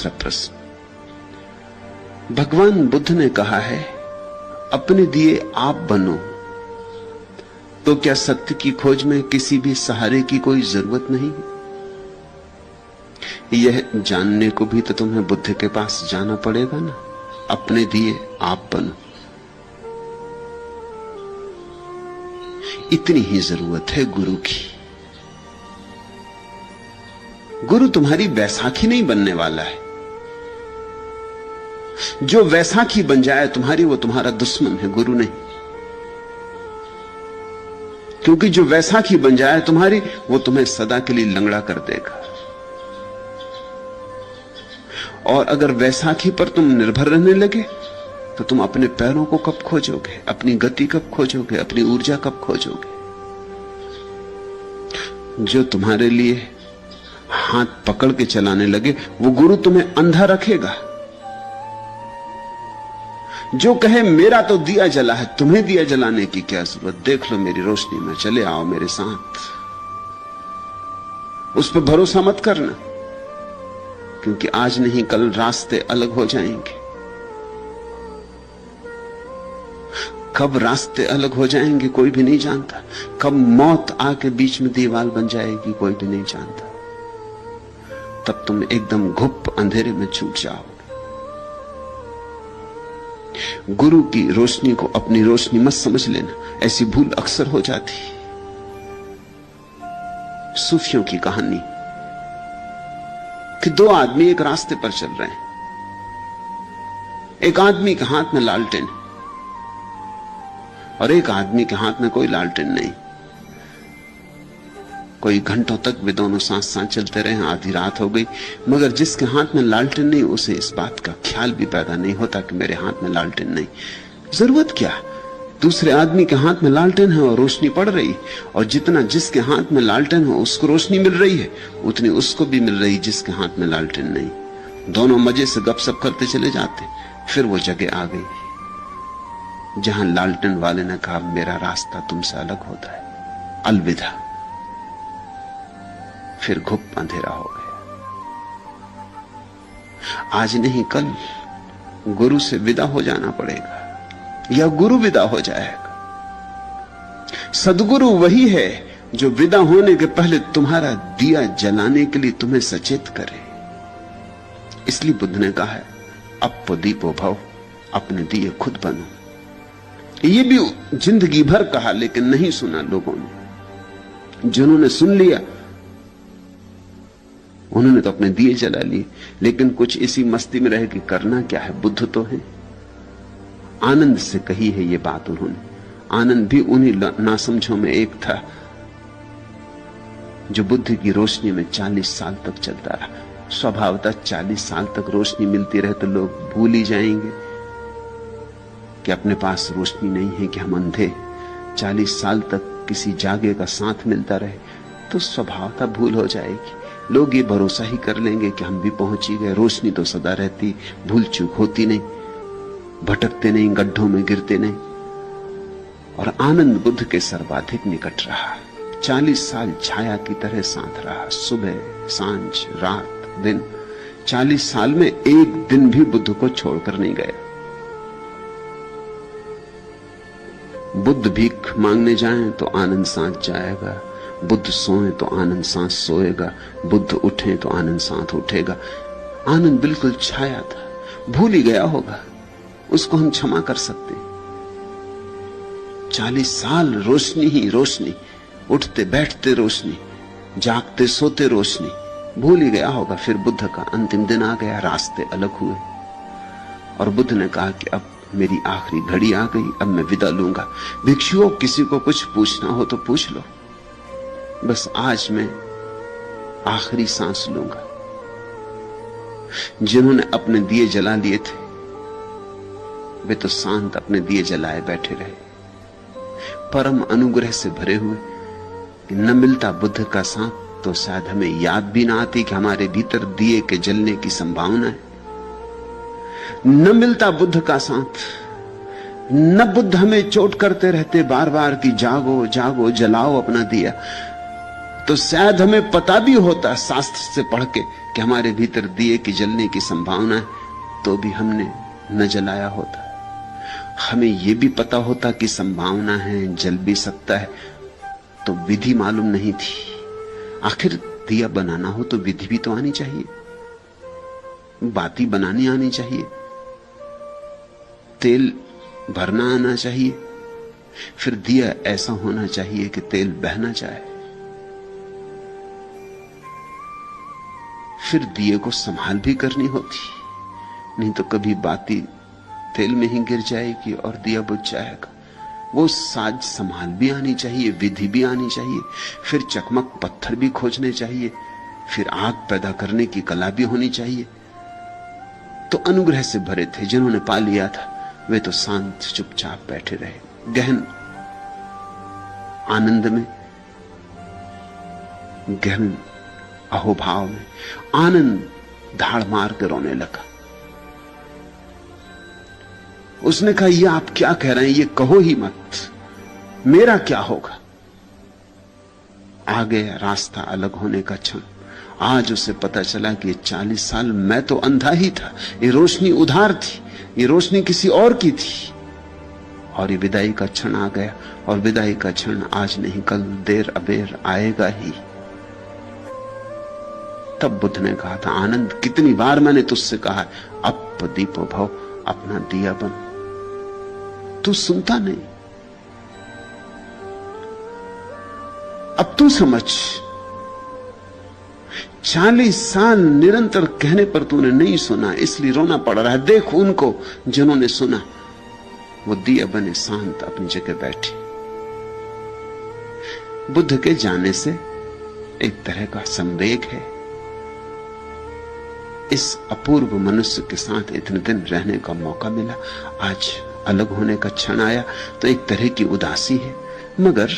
दूसरा प्रश्न, भगवान बुद्ध ने कहा है अपने दिए आप बनो, तो क्या सत्य की खोज में किसी भी सहारे की कोई जरूरत नहीं? यह जानने को भी तो तुम्हें बुद्ध के पास जाना पड़ेगा ना। अपने दिए आप बनो, इतनी ही जरूरत है गुरु की। गुरु तुम्हारी बैसाखी नहीं बनने वाला है। जो वैसाखी बन जाए तुम्हारी, वो तुम्हारा दुश्मन है, गुरु नहीं। क्योंकि जो वैसाखी बन जाए तुम्हारी, वो तुम्हें सदा के लिए लंगड़ा कर देगा। और अगर वैसाखी पर तुम निर्भर रहने लगे तो तुम अपने पैरों को कब खोजोगे, अपनी गति कब खोजोगे, अपनी ऊर्जा कब खोजोगे? जो तुम्हारे लिए हाथ पकड़ के चलाने लगे, वो गुरु तुम्हें अंधा रखेगा। जो कहे मेरा तो दिया जला है, तुम्हें दिया जलाने की क्या जरूरत, देख लो मेरी रोशनी में, चले आओ मेरे साथ, उस पर भरोसा मत करना, क्योंकि आज नहीं कल रास्ते अलग हो जाएंगे। कब रास्ते अलग हो जाएंगे कोई भी नहीं जानता। कब मौत आके बीच में दीवार बन जाएगी कोई भी नहीं जानता। तब तुम एकदम घुप अंधेरे में छूट जाओगे। गुरु की रोशनी को अपनी रोशनी मत समझ लेना, ऐसी भूल अक्सर हो जाती। सूफियों की कहानी कि दो आदमी एक रास्ते पर चल रहे हैं। एक आदमी के हाथ में लालटेन और एक आदमी के हाथ में कोई लालटेन नहीं। कोई घंटों तक वे दोनों साथ साथ चलते रहे। आधी रात हो गई, मगर जिसके हाथ में लालटेन नहीं, उसे इस बात का ख्याल भी पैदा नहीं होता कि मेरे हाथ में लालटेन नहीं। जरूरत क्या? दूसरे आदमी के हाथ में लालटेन है और रोशनी पड़ रही, और जितना जिसके हाथ में लालटेन हो उसको रोशनी मिल रही है, उतनी उसको भी मिल रही जिसके हाथ में लालटेन नहीं। दोनों मजे से गपशप करते चले जाते। फिर वो जगह आ गई जहां लालटेन वाले ने कहा मेरा रास्ता तुमसे अलग होता है, अलविदा। फिर घुप अंधेरा हो गया। आज नहीं कल गुरु से विदा हो जाना पड़ेगा, या गुरु विदा हो जाएगा। सदगुरु वही है जो विदा होने के पहले तुम्हारा दिया जलाने के लिए तुम्हें सचेत करे। इसलिए बुद्ध ने कहा है अपो दीपो भव, अपने दिए खुद बनो। ये भी जिंदगी भर कहा, लेकिन नहीं सुना लोगों ने। जिन्होंने सुन लिया उन्होंने तो अपने दिए जला लिए, लेकिन कुछ इसी मस्ती में रह कि करना क्या है, बुद्ध तो है। आनंद से कही है ये बात उन्होंने। आनंद भी उन्हीं नासमझों में एक था जो बुद्ध की रोशनी में 40 साल तक चलता रहा। स्वभावतः 40 साल तक रोशनी मिलती रहे तो लोग भूल ही जाएंगे कि अपने पास रोशनी नहीं है, कि हम अंधे। 40 साल तक किसी जागे का साथ मिलता रहे तो स्वभावतः भूल हो जाएगी। लोग ये भरोसा ही कर लेंगे कि हम भी पहुंच ही गए। रोशनी तो सदा रहती, भूल चूक होती नहीं, भटकते नहीं, गड्ढों में गिरते नहीं। और आनंद बुद्ध के सर्वाधिक निकट रहा। 40 साल छाया की तरह साथ रहा, सुबह सांझ रात दिन। 40 साल में एक दिन भी बुद्ध को छोड़कर नहीं गया। बुद्ध भीख मांगने जाएं तो आनंद साथ जाएगा, बुद्ध सोए तो आनंद साथ सोएगा, बुद्ध उठे तो आनंद साथ उठेगा। आनंद बिल्कुल छाया था, भूल ही गया होगा, उसको हम क्षमा कर सकते। 40 साल रोशनी ही रोशनी, उठते बैठते रोशनी, जागते सोते रोशनी, भूल ही गया होगा। फिर बुद्ध का अंतिम दिन आ गया, रास्ते अलग हुए और बुद्ध ने कहा कि अब मेरी आखिरी घड़ी आ गई, अब मैं विदा लूंगा। भिक्षुओं, किसी को कुछ पूछना हो तो पूछ लो, बस आज मैं आखिरी सांस लूंगा। जिन्होंने अपने दिए जला लिए थे वे तो शांत अपने दिए जलाए बैठे रहे, परम अनुग्रह से भरे हुए। न मिलता बुद्ध का साथ तो शायद हमें याद भी ना आती कि हमारे भीतर दिए के जलने की संभावना है। न मिलता बुद्ध का साथ, न बुद्ध हमें चोट करते रहते बार बार कि जागो जागो, जलाओ अपना दिया, तो शायद हमें पता भी होता शास्त्र से पढ़ के कि हमारे भीतर दिए की जलने की संभावना है, तो भी हमने न जलाया होता। हमें यह भी पता होता कि संभावना है, जल भी सकता है, तो विधि मालूम नहीं थी। आखिर दिया बनाना हो तो विधि भी तो आनी चाहिए, बाती बनानी आनी चाहिए, तेल भरना आना चाहिए, फिर दिया ऐसा होना चाहिए कि तेल बहना चाहे, फिर दिए को संभाल भी करनी होती, नहीं तो कभी बाती तेल में ही गिर जाएगी और दिया बुझ जाएगा। वो साज संभाल भी आनी चाहिए, विधि भी आनी चाहिए, फिर चकमक पत्थर भी खोजने चाहिए, फिर आग पैदा करने की कला भी होनी चाहिए। तो अनुग्रह से भरे थे जिन्होंने पा लिया था, वे तो शांत चुपचाप बैठे रहे, गहन आनंद में, गहन अहोभाव में। आनंद धाड़ मार कर रोने लगा। उसने कहा, ये आप क्या कह रहे हैं, ये कहो ही मत, मेरा क्या होगा। आ गया रास्ता अलग होने का क्षण। आज उसे पता चला कि 40 साल मैं तो अंधा ही था, ये रोशनी उधार थी, ये रोशनी किसी और की थी। और ये विदाई का क्षण आ गया, और विदाई का क्षण आज नहीं कल देर अबेर आएगा ही। तब बुद्ध ने कहा था, आनंद कितनी बार मैंने तुझसे कहा, अप दीपो भव, अपना दिया बन। तू सुनता नहीं। अब तू समझ, 40 साल निरंतर कहने पर तूने नहीं सुना, इसलिए रोना पड़ रहा है। देख उनको जिन्होंने सुना, वो दिया बने शांत अपनी जगह बैठे। बुद्ध के जाने से एक तरह का संवेग है। इस अपूर्व मनुष्य के साथ इतने दिन रहने का मौका मिला, आज अलग होने का क्षण आया तो एक तरह की उदासी है, मगर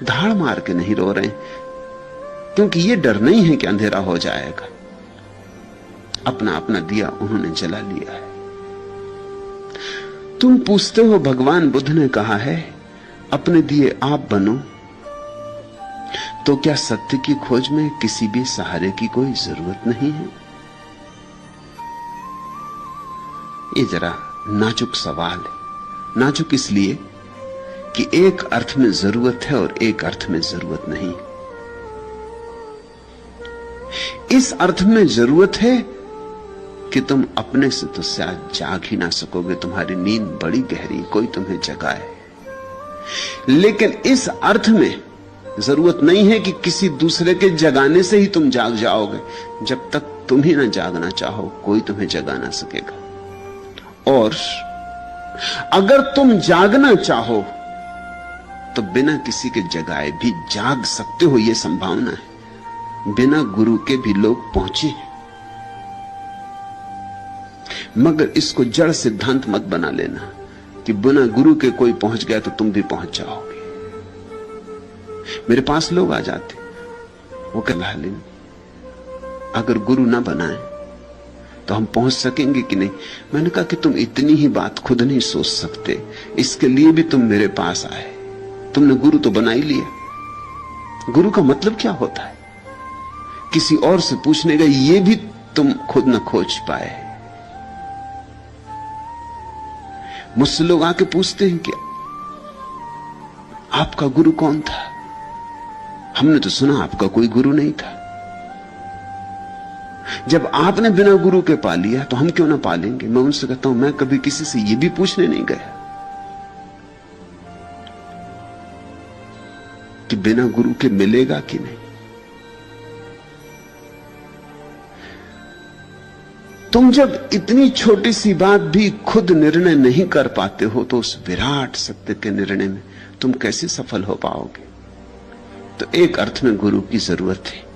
धाड़ मार के नहीं रो रहे, क्योंकि ये डर नहीं है कि अंधेरा हो जाएगा। अपना अपना दिया उन्होंने जला लिया है। तुम पूछते हो, भगवान बुद्ध ने कहा है अपने दिए आप बनो, तो क्या सत्य की खोज में किसी भी सहारे की कोई जरूरत नहीं है? ये जरा नाजुक सवाल है। नाजुक इसलिए कि एक अर्थ में जरूरत है और एक अर्थ में जरूरत नहीं। इस अर्थ में जरूरत है कि तुम अपने से तो शायद जाग ही ना सकोगे, तुम्हारी नींद बड़ी गहरी, कोई तुम्हें जगाए। लेकिन इस अर्थ में जरूरत नहीं है कि किसी दूसरे के जगाने से ही तुम जाग जाओगे। जब तक तुम ही ना जागना चाहो, कोई तुम्हें जगा ना सकेगा। और अगर तुम जागना चाहो तो बिना किसी के जगाए भी जाग सकते हो, यह संभावना है। बिना गुरु के भी लोग पहुंचे, मगर इसको जड़ सिद्धांत मत बना लेना कि बिना गुरु के कोई पहुंच गया तो तुम भी पहुंच जाओगे। मेरे पास लोग आ जाते, वो कहला लें अगर गुरु ना बनाए तो हम पहुंच सकेंगे कि नहीं। मैंने कहा कि तुम इतनी ही बात खुद नहीं सोच सकते, इसके लिए भी तुम मेरे पास आए। तुमने गुरु तो बना ही लिया। गुरु का मतलब क्या होता है? किसी और से पूछने का, ये भी तुम खुद न खोज पाए। मुझसे लोग आके पूछते हैं कि आपका गुरु कौन था? हमने तो सुना आपका कोई गुरु नहीं था। जब आपने बिना गुरु के पा लिया तो हम क्यों ना पालेंगे? मैं उनसे कहता हूं, मैं कभी किसी से यह भी पूछने नहीं गया कि बिना गुरु के मिलेगा कि नहीं। तुम जब इतनी छोटी सी बात भी खुद निर्णय नहीं कर पाते हो, तो उस विराट सत्य के निर्णय में तुम कैसे सफल हो पाओगे? तो एक अर्थ में गुरु की जरूरत है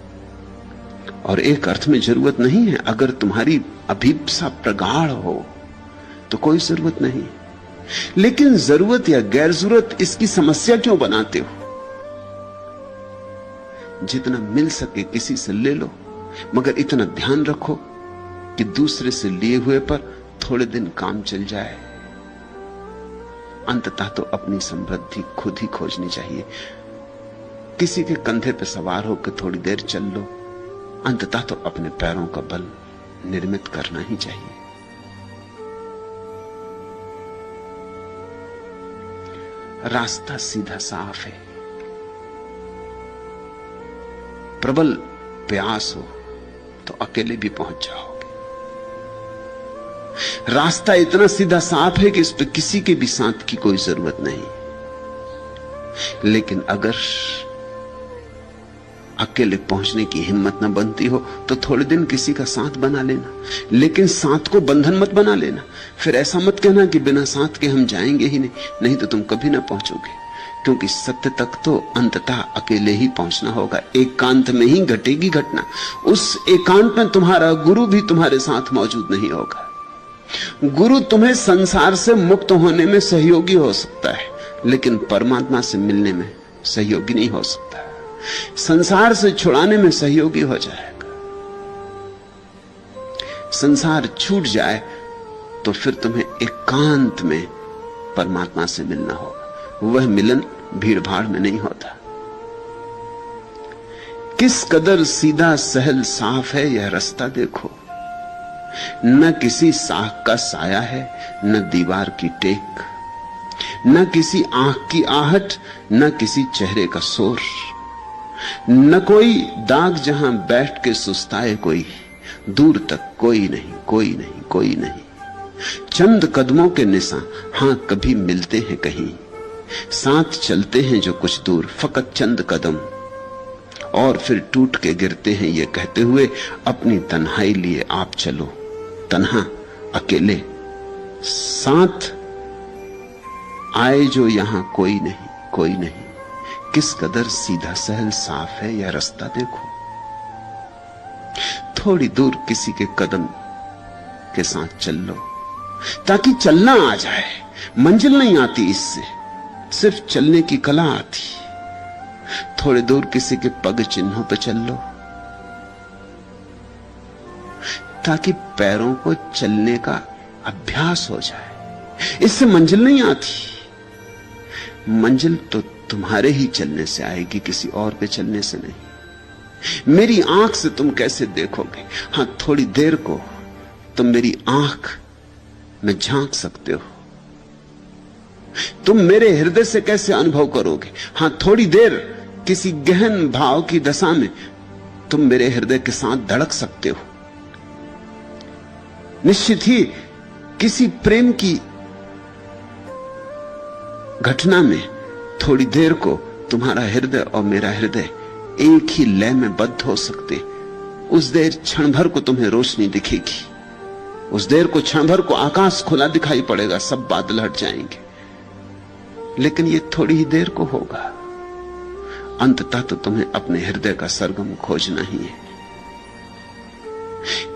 और एक अर्थ में जरूरत नहीं है। अगर तुम्हारी अभिप्सा प्रगाढ़ हो तो कोई जरूरत नहीं। लेकिन जरूरत या गैर जरूरत, इसकी समस्या क्यों बनाते हो? जितना मिल सके किसी से ले लो, मगर इतना ध्यान रखो कि दूसरे से लिए हुए पर थोड़े दिन काम चल जाए। अंततः तो अपनी समृद्धि खुद ही खोजनी चाहिए, किसी के कंधे पे सवार होकर थोड़ी देर चल लो, अंततः तो अपने पैरों का बल निर्मित करना ही चाहिए। रास्ता सीधा साफ है। प्रबल प्यास हो तो अकेले भी पहुंच जाओगे। रास्ता इतना सीधा साफ है कि इस पे किसी के भी साथ की कोई जरूरत नहीं। लेकिन अगर अकेले पहुंचने की हिम्मत न बनती हो तो थोड़े दिन किसी का साथ बना लेना, लेकिन साथ को बंधन मत बना लेना। फिर ऐसा मत कहना कि बिना साथ के हम जाएंगे ही नहीं, नहीं तो तुम कभी ना पहुंचोगे। क्योंकि सत्य तक तो अंततः अकेले ही पहुंचना होगा। एकांत में ही घटेगी घटना। उस एकांत में तुम्हारा गुरु भी तुम्हारे साथ मौजूद नहीं होगा। गुरु तुम्हें संसार से मुक्त होने में सहयोगी हो सकता है, लेकिन परमात्मा से मिलने में सहयोगी नहीं हो सकता। संसार से छुड़ाने में सहयोगी हो जाएगा। संसार छूट जाए तो फिर तुम्हें एकांत में परमात्मा से मिलना होगा। वह मिलन भीड़ भाड़ में नहीं होता। किस कदर सीधा सहल साफ है यह रास्ता देखो। न किसी साख का साया है, न दीवार की टेक, न किसी आंख की आहट, न किसी चेहरे का शोर, न कोई दाग जहां बैठ के सुस्ताए कोई, दूर तक कोई नहीं, कोई नहीं, कोई नहीं। चंद कदमों के निशान हां कभी मिलते हैं कहीं, साथ चलते हैं जो कुछ दूर, फकत चंद कदम, और फिर टूट के गिरते हैं ये कहते हुए अपनी तन्हाई लिए आप चलो। तन्हा, अकेले, साथ आए जो यहां कोई नहीं, कोई नहीं। किस कदर सीधा सहल साफ है यह रास्ता देखो। थोड़ी दूर किसी के कदम के साथ चल लो, ताकि चलना आ जाए। मंजिल नहीं आती इससे, सिर्फ चलने की कला आती। थोड़ी दूर किसी के पग चिन्हों पर चल लो, ताकि पैरों को चलने का अभ्यास हो जाए। इससे मंजिल नहीं आती। मंजिल तो तुम्हारे ही चलने से आएगी, किसी और के चलने से नहीं। मेरी आंख से तुम कैसे देखोगे? हां, थोड़ी देर को तुम मेरी आंख में झांक सकते हो। तुम मेरे हृदय से कैसे अनुभव करोगे? हां, थोड़ी देर किसी गहन भाव की दशा में तुम मेरे हृदय के साथ धड़क सकते हो। निश्चित ही किसी प्रेम की घटना में थोड़ी देर को तुम्हारा हृदय और मेरा हृदय एक ही लय में बद्ध हो सकते। उस देर क्षण भर को तुम्हें रोशनी दिखेगी, उस देर को क्षण भर को आकाश खुला दिखाई पड़ेगा, सब बादल हट जाएंगे। लेकिन ये थोड़ी ही देर को होगा। अंततः तो तुम्हें अपने हृदय का सरगम खोजना ही है।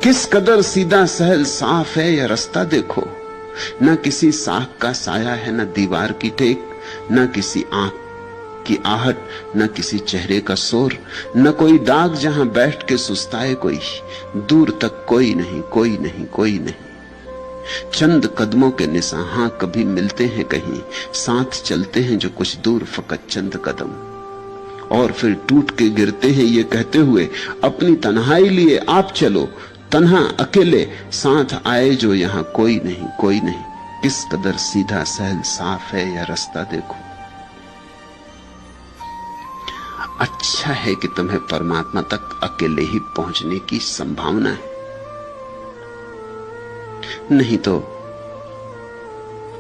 किस कदर सीधा सहल साफ है यह रास्ता देखो। न किसी साख का साया है, न दीवार की टेक, न किसी आंख की आहट, न किसी चेहरे का शोर, न कोई दाग जहां बैठ के सुस्ताए कोई, दूर तक कोई नहीं, कोई नहीं, कोई नहीं। चंद कदमों के निशान हां कभी मिलते हैं कहीं, साथ चलते हैं जो कुछ दूर, फकत चंद कदम, और फिर टूट के गिरते हैं ये कहते हुए अपनी तन्हाई लिए आप चलो। तन्हा, अकेले, साथ आए जो यहां कोई नहीं, कोई नहीं। किस कदर सीधा सहल साफ है यह रास्ता देखो। अच्छा है कि तुम्हें परमात्मा तक अकेले ही पहुंचने की संभावना है, नहीं तो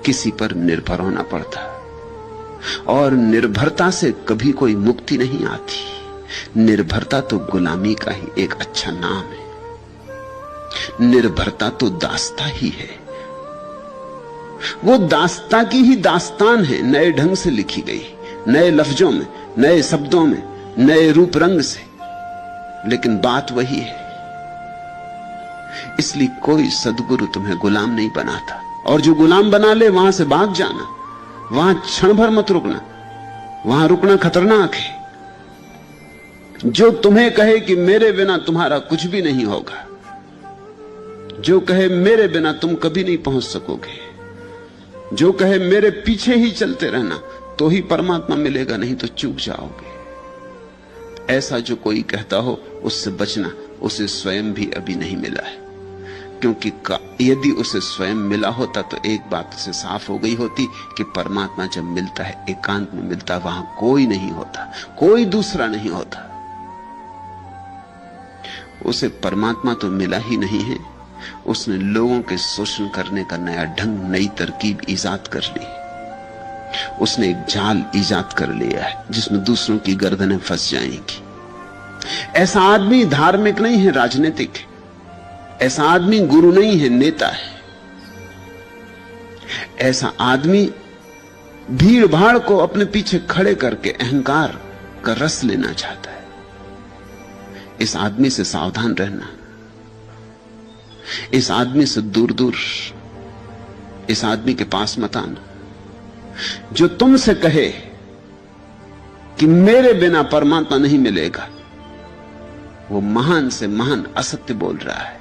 किसी पर निर्भर होना पड़ता, और निर्भरता से कभी कोई मुक्ति नहीं आती। निर्भरता तो गुलामी का ही एक अच्छा नाम है। निर्भरता तो दास्ता ही है। वो दास्ता की ही दास्तान है, नए ढंग से लिखी गई, नए लफ्जों में, नए शब्दों में, नए रूप रंग से, लेकिन बात वही है। इसलिए कोई सद्गुरु तुम्हें गुलाम नहीं बनाता, और जो गुलाम बना ले वहां से भाग जाना, वहां क्षण भर मत रुकना, वहां रुकना खतरनाक है। जो तुम्हें कहे कि मेरे बिना तुम्हारा कुछ भी नहीं होगा, जो कहे मेरे बिना तुम कभी नहीं पहुंच सकोगे, जो कहे मेरे पीछे ही चलते रहना, तो ही परमात्मा मिलेगा, नहीं तो चूक जाओगे। ऐसा जो कोई कहता हो उससे बचना, उसे स्वयं भी अभी नहीं मिला है। क्योंकि यदि उसे स्वयं मिला होता तो एक बात उसे साफ हो गई होती कि परमात्मा जब मिलता है, एकांत में मिलता, वहां कोई नहीं होता, कोई दूसरा नहीं होता। उसे परमात्मा तो मिला ही नहीं है, उसने लोगों के शोषण करने का नया ढंग, नई तरकीब इजाद कर ली। उसने एक जाल इजाद कर लिया है जिसमें दूसरों की गर्दनें फंस जाएंगी। ऐसा आदमी धार्मिक नहीं है, राजनीतिक है। ऐसा आदमी गुरु नहीं है, नेता है। ऐसा आदमी भीड़ भाड़ को अपने पीछे खड़े करके अहंकार का रस लेना चाहता है। इस आदमी से सावधान रहना, इस आदमी से दूर दूर, इस आदमी के पास मत आना जो तुमसे कहे कि मेरे बिना परमात्मा नहीं मिलेगा। वो महान से महान असत्य बोल रहा है,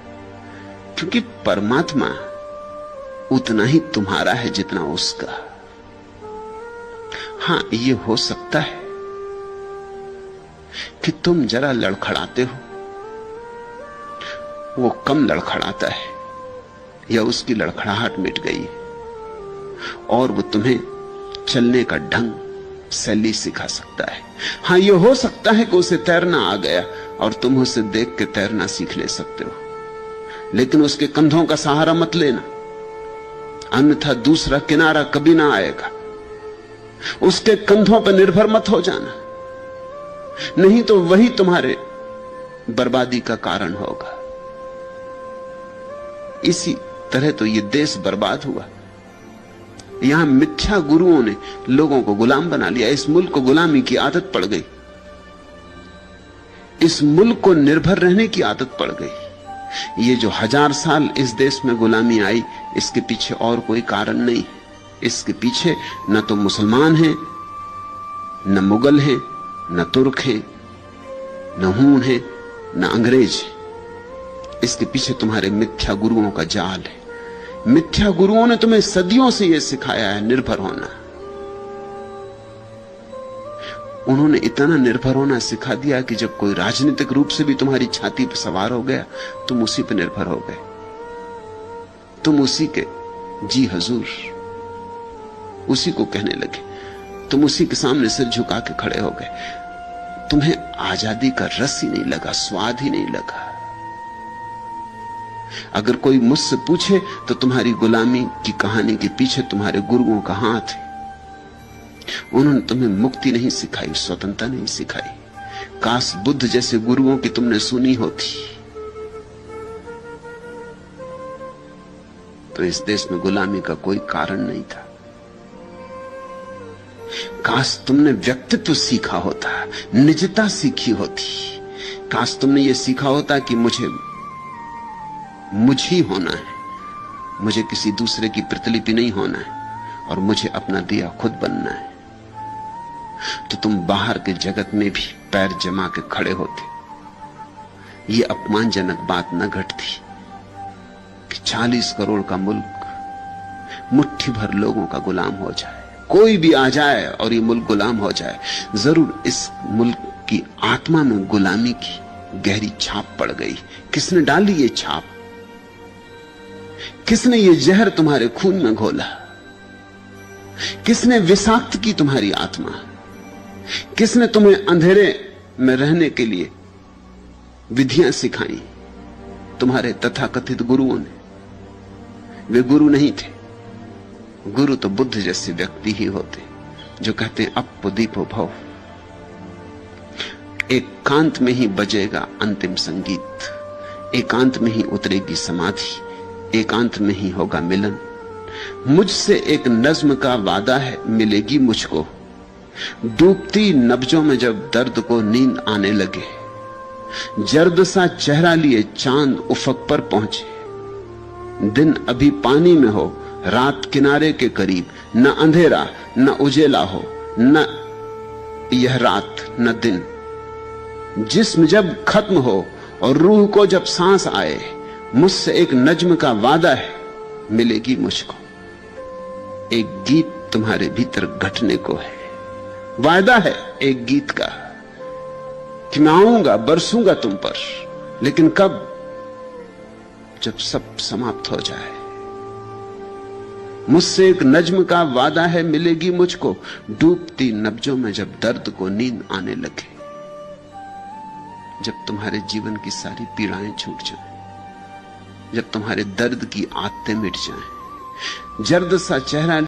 क्योंकि परमात्मा उतना ही तुम्हारा है जितना उसका। हां, ये हो सकता है कि तुम जरा लड़खड़ाते हो, वो कम लड़खड़ाता है, या उसकी लड़खड़ाहट मिट गई है और वो तुम्हें चलने का ढंग, शैली सिखा सकता है। हां, ये हो सकता है कि उसे तैरना आ गया और तुम उसे देख के तैरना सीख ले सकते हो, लेकिन उसके कंधों का सहारा मत लेना, अन्यथा दूसरा किनारा कभी ना आएगा। उसके कंधों पर निर्भर मत हो जाना, नहीं तो वही तुम्हारे बर्बादी का कारण होगा। इसी तरह तो ये देश बर्बाद हुआ। यहां मिथ्या गुरुओं ने लोगों को गुलाम बना लिया। इस मुल्क को गुलामी की आदत पड़ गई, इस मुल्क को निर्भर रहने की आदत पड़ गई। ये जो 1000 साल इस देश में गुलामी आई, इसके पीछे और कोई कारण नहीं। इसके पीछे न तो मुसलमान हैं, न मुगल हैं, न तुर्क हैं, न हूण हैं, न अंग्रेज। इसके पीछे तुम्हारे मिथ्या गुरुओं का जाल है। मिथ्या गुरुओं ने तुम्हें सदियों से यह सिखाया है निर्भर होना। उन्होंने इतना निर्भर होना सिखा दिया कि जब कोई राजनीतिक रूप से भी तुम्हारी छाती पर सवार हो गया, तुम उसी पर निर्भर हो गए। तुम उसी के जी हजूर, उसी को कहने लगे। तुम उसी के सामने सिर झुका के खड़े हो गए। तुम्हें आजादी का रस ही नहीं लगा, स्वाद ही नहीं लगा। अगर कोई मुझसे पूछे तो तुम्हारी गुलामी की कहानी के पीछे तुम्हारे गुरुओं का हाथ है। उन्होंने तुम्हें मुक्ति नहीं सिखाई, स्वतंत्रता नहीं सिखाई। काश बुद्ध जैसे गुरुओं की तुमने सुनी होती तो इस देश में गुलामी का कोई कारण नहीं था। काश तुमने व्यक्तित्व सीखा होता, निजता सीखी होती। काश तुमने यह सीखा होता कि मुझे मुझ ही होना है, मुझे किसी दूसरे की प्रतिलिपि नहीं होना है, और मुझे अपना दिया खुद बनना है। तो तुम बाहर के जगत में भी पैर जमा के खड़े होते। ये अपमानजनक बात न घटती कि 40 करोड़ का मुल्क मुट्ठी भर लोगों का गुलाम हो जाए। कोई भी आ जाए और ये मुल्क गुलाम हो जाए। जरूर इस मुल्क की आत्मा में गुलामी की गहरी छाप पड़ गई। किसने डाली ये छाप? किसने ये जहर तुम्हारे खून में घोला? किसने विषाक्त की तुम्हारी आत्मा? किसने तुम्हें अंधेरे में रहने के लिए विधियां सिखाई? तुम्हारे तथाकथित गुरुओं ने। वे गुरु नहीं थे। गुरु तो बुद्ध जैसे व्यक्ति ही होते जो कहते हैं अप्पो दीपो भव। एकांत में ही बजेगा अंतिम संगीत, एकांत में ही उतरेगी समाधि, एकांत में ही होगा मिलन। मुझसे एक नज्म का वादा है, मिलेगी मुझको। डूबती नब्जों में जब दर्द को नींद आने लगे, जर्द सा चेहरा लिए चांद उफक पर पहुंचे। दिन अभी पानी में हो, रात किनारे के करीब, न अंधेरा न उजेला हो, न यह रात न दिन। जिस्म जब खत्म हो और रूह को जब सांस आए, मुझसे एक नज्म का वादा है, मिलेगी मुझको। एक गीत तुम्हारे भीतर घटने को है, वादा है एक गीत का। कि मैं आऊंगा, बरसूंगा तुम पर, लेकिन कब? जब सब समाप्त हो जाए। मुझसे एक नज्म का वादा है, मिलेगी मुझको डूबती नब्जों में जब दर्द को नींद आने लगे। जब तुम्हारे जीवन की सारी पीड़ाएं छूट जाएं, जब तुम्हारे दर्द की आदतें मिट जाएं, जर्द सा चेहरा